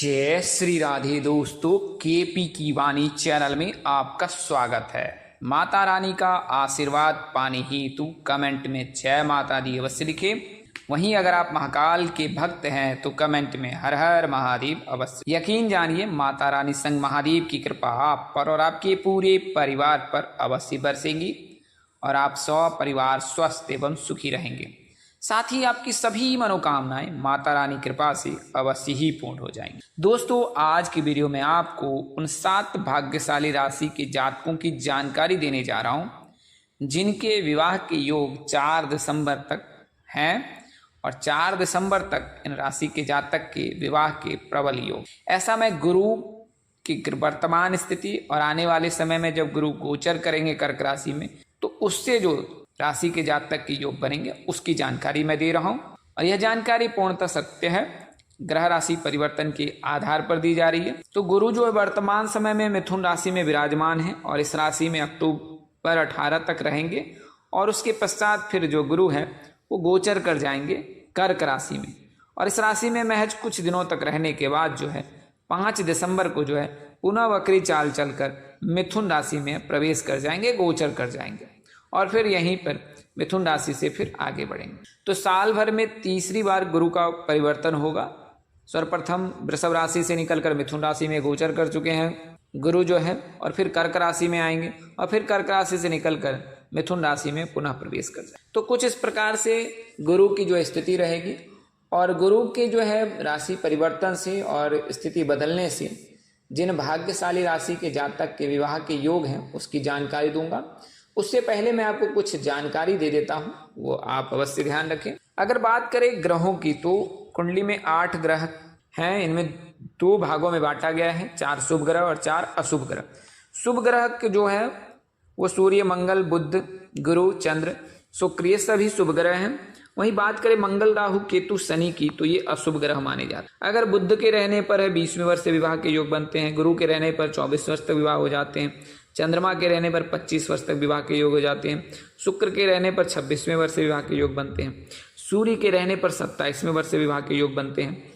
जय श्री राधे दोस्तों, केपी की वाणी चैनल में आपका स्वागत है। माता रानी का आशीर्वाद पाने हेतु कमेंट में जय माता दी अवश्य लिखें। वहीं अगर आप महाकाल के भक्त हैं तो कमेंट में हर हर महादेव अवश्य। यकीन जानिए माता रानी संग महादेव की कृपा आप पर और आपके पूरे परिवार पर अवश्य बरसेंगी और आप परिवार स्वस्थ एवं सुखी रहेंगे। साथ ही आपकी सभी मनोकामनाएं माता रानी कृपा से अवश्य ही पूर्ण हो जाएंगी। दोस्तों, आज की वीडियो में आपको उन 7 भाग्यशाली राशि के जातकों की जानकारी देने जा रहा हूं जिनके विवाह के योग 4 दिसंबर तक हैं और 4 दिसंबर तक इन राशि के जातक के विवाह के प्रबल योग। ऐसा मैं गुरु की वर्तमान स्थिति और आने वाले समय में जब गुरु गोचर करेंगे कर्क राशि में तो उससे जो राशि के जातक के योग बनेंगे उसकी जानकारी मैं दे रहा हूं और यह जानकारी पूर्णतः सत्य है, ग्रह राशि परिवर्तन के आधार पर दी जा रही है। तो गुरु जो है वर्तमान समय में मिथुन राशि में विराजमान है और इस राशि में अक्टूबर 18 तक रहेंगे और उसके पश्चात फिर जो गुरु है वो गोचर कर जाएंगे कर्क राशि में और इस राशि में महज कुछ दिनों तक रहने के बाद जो है 5 दिसंबर को जो है पुनः वक्री चाल चलकर मिथुन राशि में प्रवेश कर जाएंगे, गोचर कर जाएंगे और फिर यहीं पर मिथुन राशि से फिर आगे बढ़ेंगे। तो साल भर में तीसरी बार गुरु का परिवर्तन होगा। सर्वप्रथम वृषभ राशि से निकलकर मिथुन राशि में गोचर कर चुके हैं गुरु जो है और फिर कर्क राशि में आएंगे और फिर कर्क राशि से निकलकर मिथुन राशि में पुनः प्रवेश कर जाएंगे। तो कुछ इस प्रकार से गुरु की जो स्थिति रहेगी और गुरु के जो है राशि परिवर्तन से और स्थिति बदलने से जिन भाग्यशाली राशि के जातक के विवाह के योग हैं उसकी जानकारी दूंगा। उससे पहले मैं आपको कुछ जानकारी दे देता हूं, वो आप अवश्य ध्यान रखें। अगर बात करें ग्रहों की तो कुंडली में 8 ग्रह हैं, इनमें 2 भागों में बांटा गया है, 4 शुभ ग्रह और 4 अशुभ ग्रह। शुभ ग्रह जो है वो सूर्य, मंगल, बुध, गुरु, चंद्र, शुक्र, ये सभी शुभ ग्रह हैं। वहीं बात करें मंगल, राहु, केतु, शनि की तो ये अशुभ ग्रह माने जाते हैं। अगर बुध के रहने पर है 20वें वर्ष से विवाह के योग बनते हैं, गुरु के रहने पर 24 वर्ष तक विवाह हो जाते हैं, चंद्रमा के रहने पर 25 वर्ष तक विवाह के योग हो जाते हैं, शुक्र के रहने पर 26वें वर्ष से विवाह के योग बनते हैं, सूर्य के रहने पर 27वें वर्ष से विवाह के योग बनते हैं।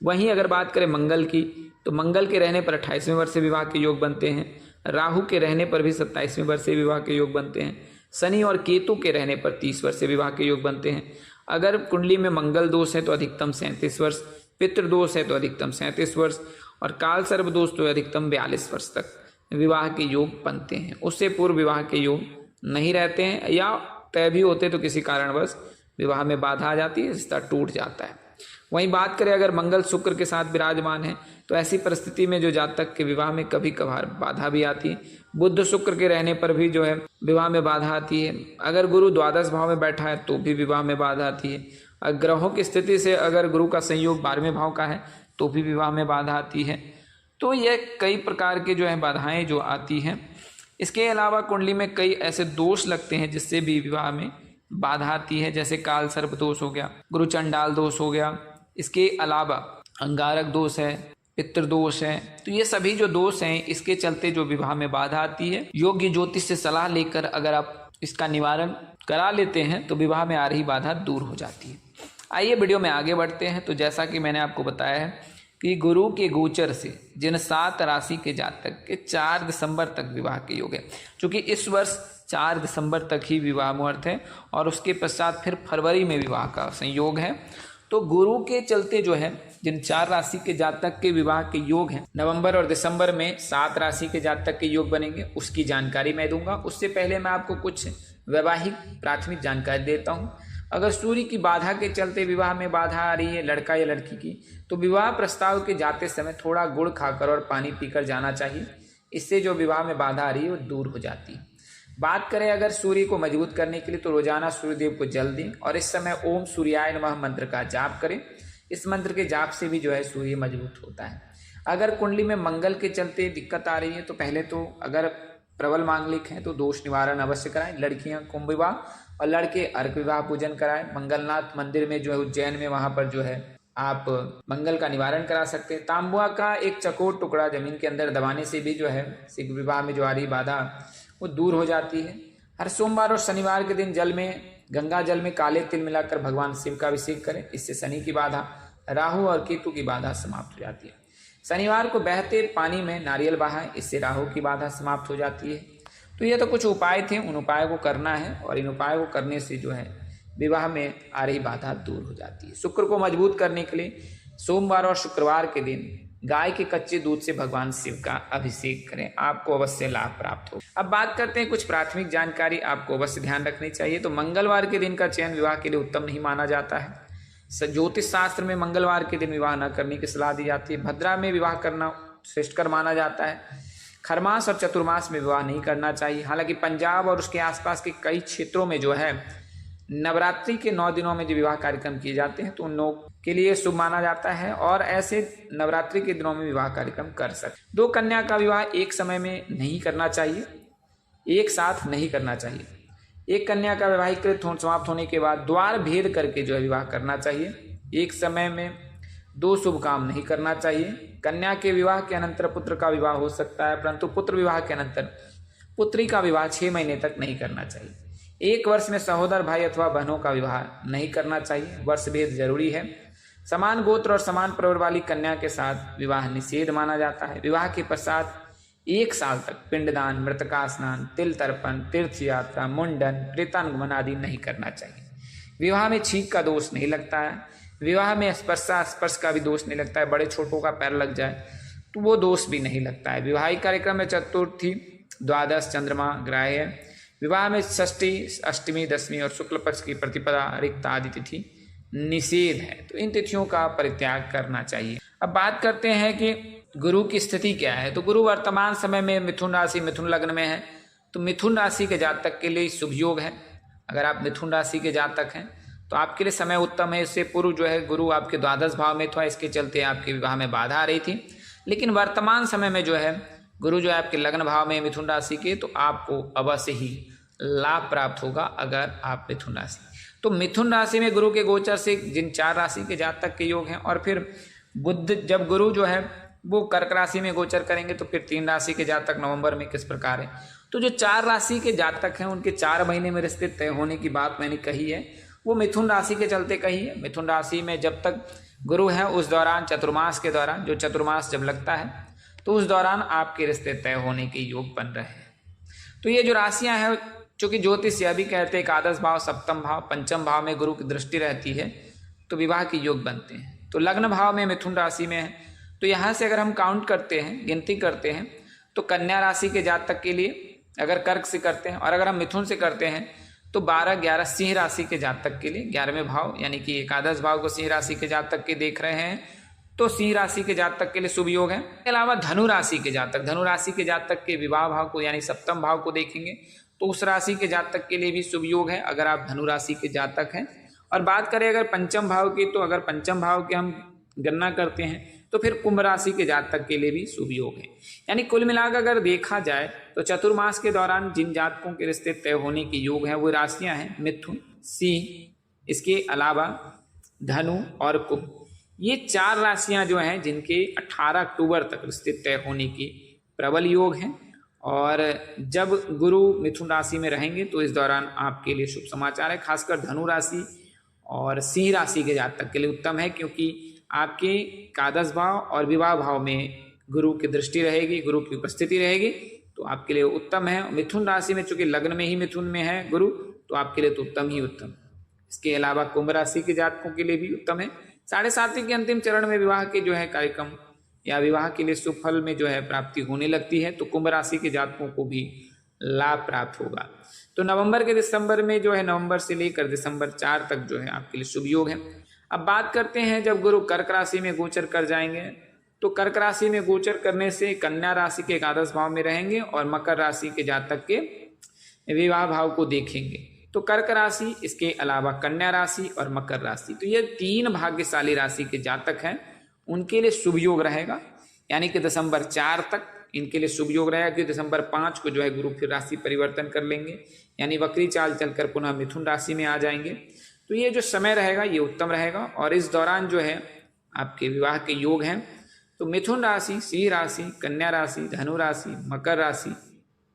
वहीं अगर बात करें मंगल की तो मंगल के रहने पर 28वें वर्ष से विवाह के योग बनते हैं, राहु के रहने पर भी 27वें वर्ष से विवाह के योग बनते हैं, शनि और केतु के रहने पर 30 वर्ष से विवाह के योग बनते हैं। अगर कुंडली में मंगल दोष है तो अधिकतम 37 वर्ष, पितृ दोष है तो अधिकतम 37 वर्ष और काल सर्प दोष तो अधिकतम 42 वर्ष तक विवाह के योग बनते हैं। उससे पूर्व विवाह के योग नहीं रहते हैं या तय भी होते तो किसी कारणवश विवाह में बाधा आ जाती है, रिश्ता टूट जाता है। वहीं बात करें अगर मंगल शुक्र के साथ विराजमान है तो ऐसी परिस्थिति में जो जातक के विवाह में कभी कभार बाधा भी आती है। बुध शुक्र के रहने पर भी जो है विवाह में बाधा आती है। अगर गुरु द्वादश भाव में बैठा है तो भी विवाह में बाधा आती है। ग्रहों की स्थिति से अगर गुरु का संयोग 12वें भाव का है तो भी विवाह में बाधा आती है। तो यह कई प्रकार के जो है बाधाएं जो आती हैं। इसके अलावा कुंडली में कई ऐसे दोष लगते हैं जिससे भी विवाह में बाधा आती है, जैसे काल सर्प दोष हो गया, गुरु चंडाल दोष हो गया, इसके अलावा अंगारक दोष है, पितृ दोष है। तो ये सभी जो दोष हैं इसके चलते जो विवाह में बाधा आती है, योग्य ज्योतिष से सलाह लेकर अगर आप इसका निवारण करा लेते हैं तो विवाह में आ रही बाधा दूर हो जाती है। आइए वीडियो में आगे बढ़ते हैं। तो जैसा कि मैंने आपको बताया है कि गुरु के गोचर से जिन 7 राशि के जातक के 4 दिसंबर तक विवाह के योग है, चूंकि इस वर्ष 4 दिसंबर तक ही विवाह मुहूर्त है और उसके पश्चात फिर फरवरी में विवाह का संयोग है। तो गुरु के चलते जो है जिन 4 राशि के जातक के विवाह के योग हैं, नवंबर और दिसंबर में 7 राशि के जातक के योग बनेंगे, उसकी जानकारी मैं दूंगा। उससे पहले मैं आपको कुछ वैवाहिक प्राथमिक जानकारी देता हूँ। अगर सूर्य की बाधा के चलते विवाह में बाधा आ रही है लड़का या लड़की की, तो विवाह प्रस्ताव के जाते समय थोड़ा गुड़ खाकर और पानी पीकर जाना चाहिए। इससे जो विवाह में बाधा आ रही है वो दूर हो जाती है। बात करें अगर सूर्य को मजबूत करने के लिए तो रोजाना सूर्यदेव को जल दें और इस समय ओम सूर्याय नमः मंत्र का जाप करें। इस मंत्र के जाप से भी जो है सूर्य मजबूत होता है। अगर कुंडली में मंगल के चलते दिक्कत आ रही है तो पहले तो अगर प्रबल मांगलिक हैं तो दोष निवारण अवश्य कराएं। लड़कियां कुंभ विवाह और लड़के अर्क विवाह पूजन कराएं। मंगलनाथ मंदिर में जो है उज्जैन में, वहां पर जो है आप मंगल का निवारण करा सकते हैं। तांबुआ का एक चकोर टुकड़ा जमीन के अंदर दबाने से भी जो है शीघ्र विवाह में जो आ रही बाधा वो दूर हो जाती है। हर सोमवार और शनिवार के दिन जल में, गंगा जल में काले तिल मिलाकर भगवान शिव का अभिषेक करें। इससे शनि की बाधा, राहु और केतु की बाधा समाप्त हो जाती है। शनिवार को बहते पानी में नारियल बहाएं, इससे राहु की बाधा समाप्त हो जाती है। तो ये तो कुछ उपाय थे, उन उपायों को करना है और इन उपायों को करने से जो है विवाह में आ रही बाधा दूर हो जाती है। शुक्र को मजबूत करने के लिए सोमवार और शुक्रवार के दिन गाय के कच्चे दूध से भगवान शिव का अभिषेक करें, आपको अवश्य लाभ प्राप्त हो। अब बात करते हैं कुछ प्राथमिक जानकारी आपको अवश्य ध्यान रखनी चाहिए। तो मंगलवार के दिन का चयन विवाह के लिए उत्तम नहीं माना जाता है। ज्योतिष शास्त्र में मंगलवार के दिन विवाह न करने की सलाह दी जाती है। भद्रा में विवाह करना श्रेष्ठकर माना जाता है। खरमास और चतुर्मास में विवाह नहीं करना चाहिए। हालांकि पंजाब और उसके आसपास के कई क्षेत्रों में जो है नवरात्रि के 9 दिनों में जो विवाह कार्यक्रम किए जाते हैं तो उन लोगों के लिए शुभ माना जाता है और ऐसे नवरात्रि के दिनों में विवाह कार्यक्रम कर सकते। 2 कन्या का विवाह एक समय में नहीं करना चाहिए, एक साथ नहीं करना चाहिए। एक कन्या का वैवाहिक कृत समाप्त होने के बाद द्वार भेद करके जो है विवाह करना चाहिए। एक समय में 2 शुभ काम नहीं करना चाहिए। कन्या के विवाह के अनंतर पुत्र का विवाह हो सकता है, परंतु पुत्र विवाह के अनंतर पुत्री का विवाह 6 महीने तक नहीं करना चाहिए। 1 वर्ष में सहोदर भाई अथवा बहनों का विवाह नहीं करना चाहिए, वर्ष भेद जरूरी है। समान गोत्र और समान प्रवर वाली कन्या के साथ विवाह निषेध माना जाता है। विवाह के पश्चात 1 साल तक पिंडदान, मृतका स्नान, तिल तर्पण, तीर्थ यात्रा, मुंडन, प्रेतानुगमन आदि नहीं करना चाहिए। विवाह में छींक का दोष नहीं लगता है। विवाह में स्पर्श का भी दोष नहीं लगता है। बड़े छोटों का पैर लग जाए तो वो दोष भी नहीं लगता है। विवाहिक कार्यक्रम में चतुर्थी, द्वादश, चंद्रमा ग्राह्य है। विवाह में षष्ठी, अष्टमी, दशमी और शुक्ल पक्ष की प्रतिपदा, रिक्त आदि तिथि निषेध है। तो इन तिथियों का परित्याग करना चाहिए। अब बात करते हैं कि गुरु की स्थिति क्या है। तो गुरु वर्तमान समय में मिथुन राशि, मिथुन लग्न में है। तो मिथुन राशि के जातक के लिए शुभ योग है। अगर आप मिथुन राशि के जातक हैं तो आपके लिए समय उत्तम है। इससे पूर्व जो है गुरु आपके द्वादश भाव में था, इसके चलते आपके विवाह में बाधा आ रही थी। लेकिन वर्तमान समय में जो है गुरु जो है आपके लग्न भाव में मिथुन राशि के, तो आपको अवश्य ही लाभ प्राप्त होगा अगर आप मिथुन राशि। तो मिथुन राशि में गुरु के गोचर से जिन 4 राशि के जातक के योग हैं, और फिर बुध जब गुरु जो है वो कर्क राशि में गोचर करेंगे तो फिर 3 राशि के जातक नवंबर में किस प्रकार है। तो जो 4 राशि के जातक हैं उनके 4 महीने में रिश्ते तय होने की बात मैंने कही है, वो मिथुन राशि के चलते कही है। मिथुन राशि में जब तक गुरु है उस दौरान, चतुर्मास के दौरान, जो चतुर्मास जब लगता है तो उस दौरान आपके रिश्ते तय होने के योग बन रहे हैं। तो ये जो राशियां हैं, चूंकि ज्योतिष यह भी कहते हैं एकादश भाव, सप्तम भाव, पंचम भाव में गुरु की दृष्टि रहती है तो विवाह के योग बनते हैं। तो लग्न भाव में मिथुन राशि में है, तो यहाँ से अगर हम काउंट करते हैं, गिनती करते हैं, तो कन्या राशि के जातक के लिए अगर कर्क से करते हैं और अगर हम मिथुन से करते हैं तो 12, 11 सिंह राशि के जातक के लिए 11वें भाव यानी कि एकादश भाव को सिंह राशि के जातक के देख रहे हैं तो सिंह राशि के जातक के लिए शुभ योग है। इसके अलावा धनु राशि के जातक, धनु राशि के जातक के विवाह भाव को यानी सप्तम भाव को देखेंगे तो उस राशि के जातक के लिए भी शुभ योग है अगर आप धनु राशि के जातक हैं। और बात करें अगर पंचम भाव की, तो अगर पंचम भाव के हम गणना करते हैं तो फिर कुंभ राशि के जातक के लिए भी शुभ योग है। यानी कुल मिलाकर अगर देखा जाए तो चतुर्मास के दौरान जिन जातकों के रिश्ते तय होने के योग हैं वो राशियां हैं मिथुन, सिंह, इसके अलावा धनु और कुंभ। ये 4 राशियां जो हैं जिनके 18 अक्टूबर तक रिश्ते तय होने के प्रबल योग हैं। और जब गुरु मिथुन राशि में रहेंगे तो इस दौरान आपके लिए शुभ समाचार है। खासकर धनु राशि और सिंह राशि के जातक के लिए उत्तम है, क्योंकि आपके एकादश भाव और विवाह भाव में गुरु की दृष्टि रहेगी, गुरु की उपस्थिति रहेगी, तो आपके लिए उत्तम है। मिथुन राशि में चूंकि लग्न में ही मिथुन में है गुरु, तो आपके लिए तो उत्तम ही उत्तम। इसके अलावा कुंभ राशि के जातकों के लिए भी उत्तम है। 7.5 के अंतिम चरण में विवाह के जो है कार्यक्रम या विवाह के लिए शुभ फल में जो है प्राप्ति होने लगती है, तो कुंभ राशि के जातकों को भी लाभ प्राप्त होगा। तो नवंबर के दिसंबर में जो है, नवंबर से लेकर दिसंबर 4 तक जो है आपके लिए शुभ योग है। अब बात करते हैं जब गुरु कर्क राशि में गोचर कर जाएंगे, तो कर्क राशि में गोचर करने से कन्या राशि के एकादश भाव में रहेंगे और मकर राशि के जातक के विवाह भाव को देखेंगे। तो कर्क राशि, इसके अलावा कन्या राशि और मकर राशि, तो ये 3 भाग्यशाली राशि के जातक हैं, उनके लिए शुभ योग रहेगा। यानी कि दिसंबर 4 तक इनके लिए शुभ योग रहेगा, कि दिसंबर 5 को जो है गुरु फिर राशि परिवर्तन कर लेंगे, यानी वक्री चाल चलकर पुनः मिथुन राशि में आ जाएंगे। तो ये जो समय रहेगा ये उत्तम रहेगा। और इस दौरान जो है आपके विवाह के योग हैं, तो मिथुन राशि, सिंह राशि, कन्या राशि, धनु राशि, मकर राशि,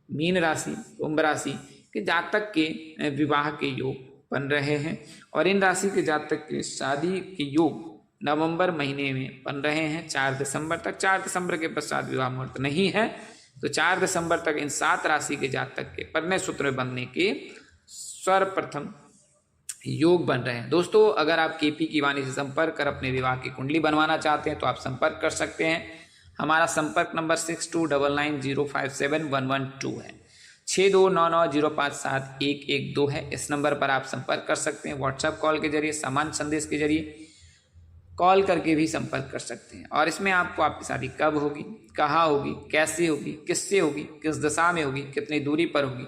मीन राशि, कुंभ राशि के जातक के विवाह के योग बन रहे हैं। और इन राशि के जातक के शादी के योग नवंबर महीने में बन रहे हैं 4 दिसंबर तक। 4 दिसंबर के पश्चात विवाह मुहूर्त नहीं है, तो 4 दिसंबर तक इन 7 राशि के जातक के परिणय सूत्र में बनने के सर्वप्रथम योग बन रहे हैं। दोस्तों, अगर आप केपी की वाणी से संपर्क कर अपने विवाह की कुंडली बनवाना चाहते हैं तो आप संपर्क कर सकते हैं। हमारा संपर्क नंबर 6299057112 है। 6299057112 है। इस नंबर पर आप संपर्क कर सकते हैं। व्हाट्सएप कॉल के जरिए, सामान्य संदेश के जरिए कॉल करके भी संपर्क कर सकते हैं। और इसमें आपको आपकी शादी कब होगी, कहाँ होगी, कैसे होगी, किससे होगी, किस दिशा में होगी, कितनी दूरी पर होगी,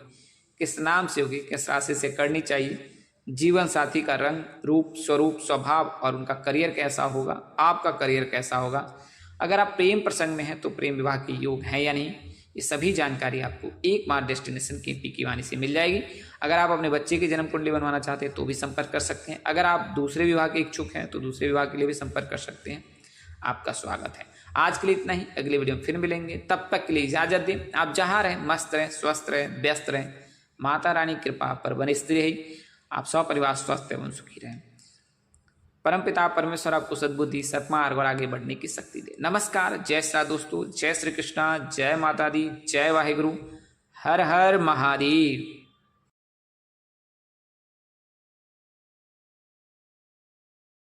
किस नाम से होगी, किस राशि से करनी चाहिए, जीवन साथी का रंग, रूप, स्वरूप, स्वभाव और उनका करियर कैसा होगा, आपका करियर कैसा होगा, अगर आप प्रेम प्रसंग में हैं तो प्रेम विवाह के योग है या नहीं, ये सभी जानकारी आपको एकमात्र डेस्टिनेशन केपी की वाणी से मिल जाएगी। अगर आप अपने बच्चे की जन्म कुंडली बनवाना चाहते हैं तो भी संपर्क कर सकते हैं। अगर आप दूसरे विवाह के इच्छुक हैं तो दूसरे विवाह के लिए भी संपर्क कर सकते हैं। आपका स्वागत है। आज के लिए इतना ही, अगले वीडियो में फिर मिलेंगे। तब तक के लिए इजाजत दें। आप जहाँ रहें मस्त रहें, स्वस्थ रहें, व्यस्त रहें। माता रानी कृपा पर बनी स्थिर रही। आप सपरिवार स्वस्थ एवं सुखी रहें। परमपिता परमेश्वर आपको सद्बुद्धि, सत्मार्ग और आगे बढ़ने की शक्ति दे। नमस्कार, जय श्री दोस्तों, जय श्री कृष्णा, जय माता दी, जय वाहिगुरु, हर हर महादेव।